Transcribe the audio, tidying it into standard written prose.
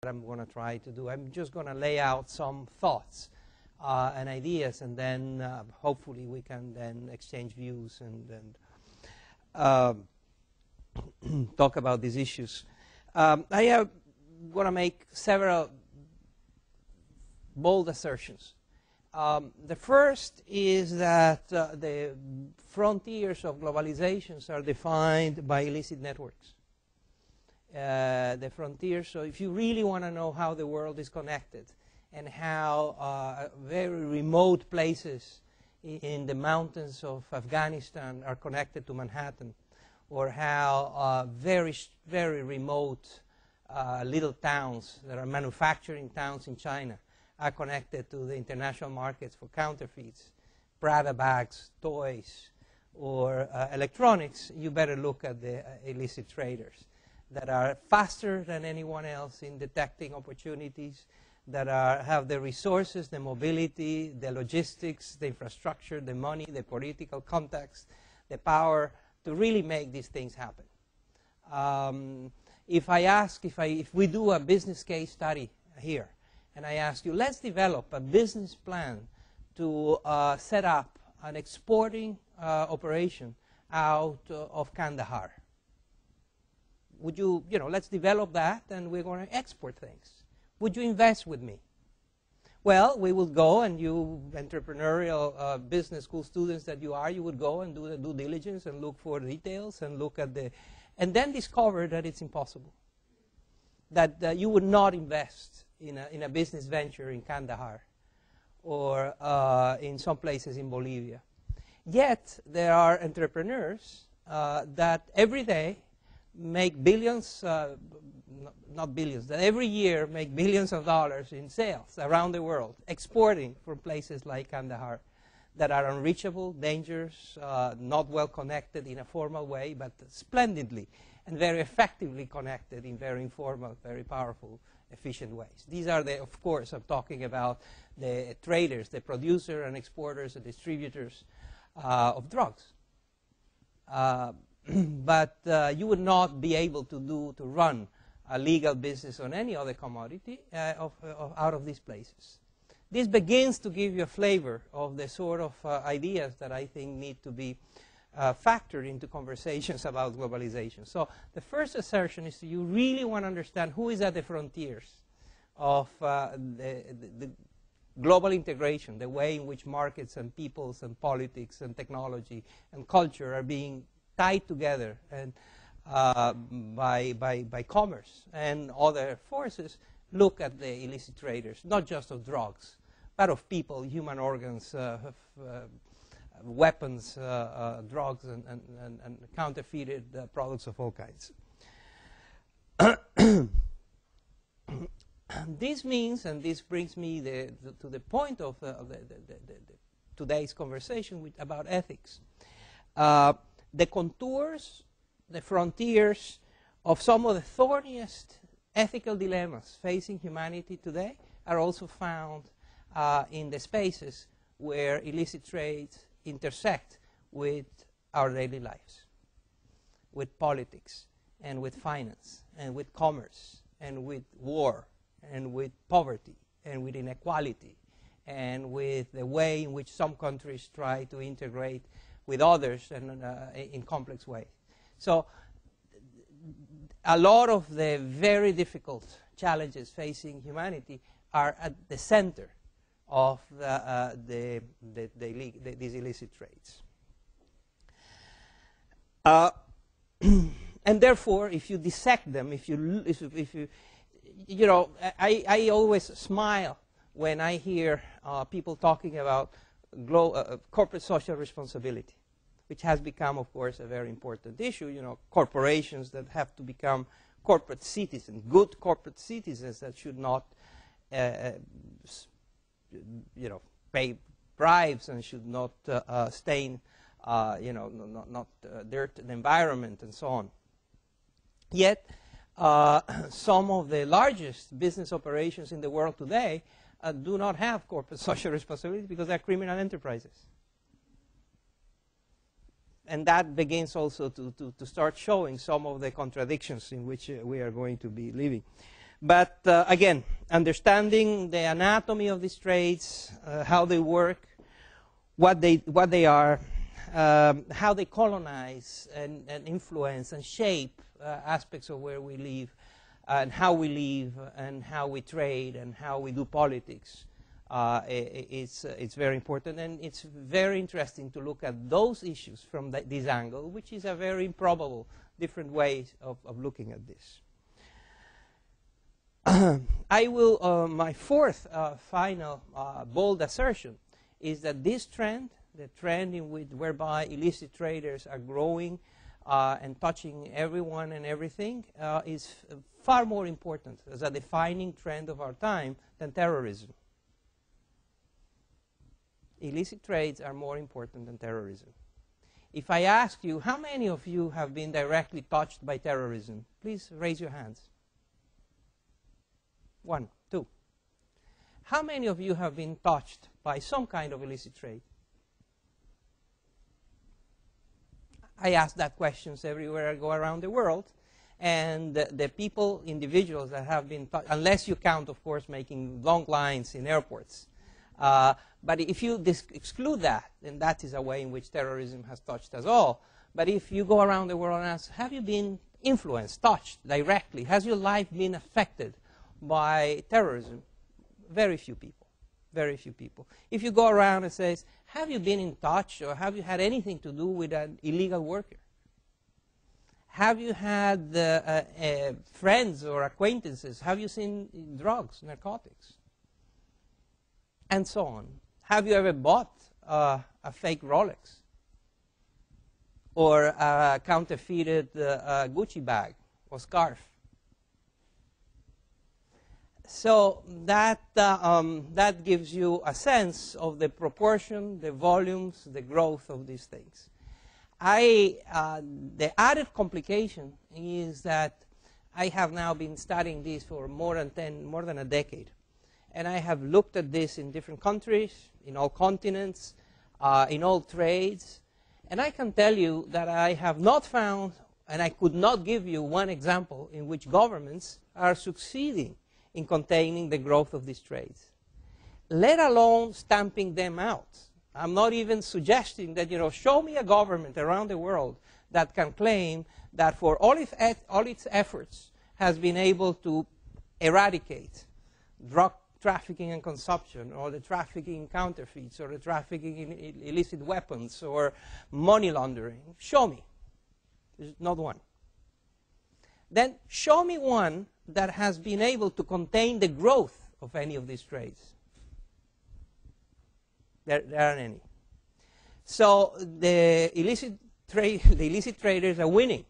I'm going to try to do. I'm just going to lay out some thoughts and ideas, and then hopefully we can then exchange views and talk about these issues. I am going to make several bold assertions. The first is that the frontiers of globalizations are defined by illicit networks. The frontiers, so if you really want to know how the world is connected and how very remote places in the mountains of Afghanistan are connected to Manhattan, or how very remote little towns that are manufacturing towns in China are connected to the international markets for counterfeits, Prada bags, toys, or electronics, you better look at the illicit traders that are faster than anyone else in detecting opportunities, that have the resources, the mobility, the logistics, the infrastructure, the money, the political context, the power to really make these things happen. If we do a business case study here, and I ask you, let's develop a business plan to set up an exporting operation out of Kandahar. Would you, let's develop that, and we're going to export things. Would you invest with me? Well, we will go, and you entrepreneurial business school students that you are, you would go and do the due diligence and look for details and look at and then discover that it's impossible. That you would not invest in a business venture in Kandahar or in some places in Bolivia. Yet, there are entrepreneurs that every day make billions, not billions, that every year make billions of dollars in sales around the world, exporting from places like Kandahar that are unreachable, dangerous, not well connected in a formal way, but splendidly and very effectively connected in very informal, very powerful, efficient ways. These are of course, I'm talking about the traders, the producers and exporters and distributors of drugs. But you would not be able to run a legal business on any other commodity out of these places. This begins to give you a flavor of the sort of ideas that I think need to be factored into conversations about globalization. So the first assertion is you really want to understand who is at the frontiers of the global integration, the way in which markets and peoples and politics and technology and culture are being tied together and by commerce and other forces. Look at the illicit traders, not just of drugs, but of people, human organs, weapons, drugs, and counterfeited products of all kinds. This means, and this brings me to the point of today's conversation about ethics. The contours, the frontiers of some of the thorniest ethical dilemmas facing humanity today are also found in the spaces where illicit trades intersect with our daily lives, with politics, and with finance, and with commerce, and with war, and with poverty, and with inequality, and with the way in which some countries try to integrate with others and in complex ways. So a lot of the very difficult challenges facing humanity are at the center of these illicit trades. And therefore, if you dissect them, I always smile when I hear people talking about corporate social responsibility, which has become, of course, a very important issue. Corporations that have to become corporate citizens, good corporate citizens that should not, pay bribes and should not stain, not dirt the environment and so on. Yet, some of the largest business operations in the world today do not have corporate social responsibility because they're criminal enterprises. And that begins also to start showing some of the contradictions in which we are going to be living. But again, understanding the anatomy of these trades, how they work, what they are, how they colonize and influence and shape aspects of where we live, and how we live, and how we trade, and how we do politics. It's very important, and it's very interesting to look at those issues from this angle, which is a very improbable, different way of looking at this. I will, my fourth final bold assertion is that this trend, the trend in which whereby illicit traders are growing and touching everyone and everything, is far more important as a defining trend of our time than terrorism. Illicit trades are more important than terrorism. If I ask you, how many of you have been directly touched by terrorism? Please raise your hands. 1, 2. How many of you have been touched by some kind of illicit trade? I ask that questions everywhere I go around the world, and the people, individuals that have been touched, unless you count, of course, making long lines in airports. But if you exclude that, then that is a way in which terrorism has touched us all. But if you go around the world and ask, have you been influenced, touched directly? Has your life been affected by terrorism? Very few people. Very few people. If you go around and say, have you been in touch or have you had anything to do with an illegal worker? Have you had friends or acquaintances? Have you seen drugs, narcotics? And so on. Have you ever bought a fake Rolex? Or a counterfeited Gucci bag or scarf? So that gives you a sense of the proportion, the volumes, the growth of these things. The added complication is that I have now been studying this for more than a decade. And I have looked at this in different countries, in all continents, in all trades. And I can tell you that I have not found, and I could not give you one example in which governments are succeeding in containing the growth of these trades, let alone stamping them out. I'm not even suggesting that, show me a government around the world that can claim that for all its efforts has been able to eradicate drug trafficking and consumption, or the trafficking in counterfeits, or the trafficking in illicit weapons, or money laundering. Show me. There's not one. Then show me one that has been able to contain the growth of any of these trades. There aren't any. So the illicit traders are winning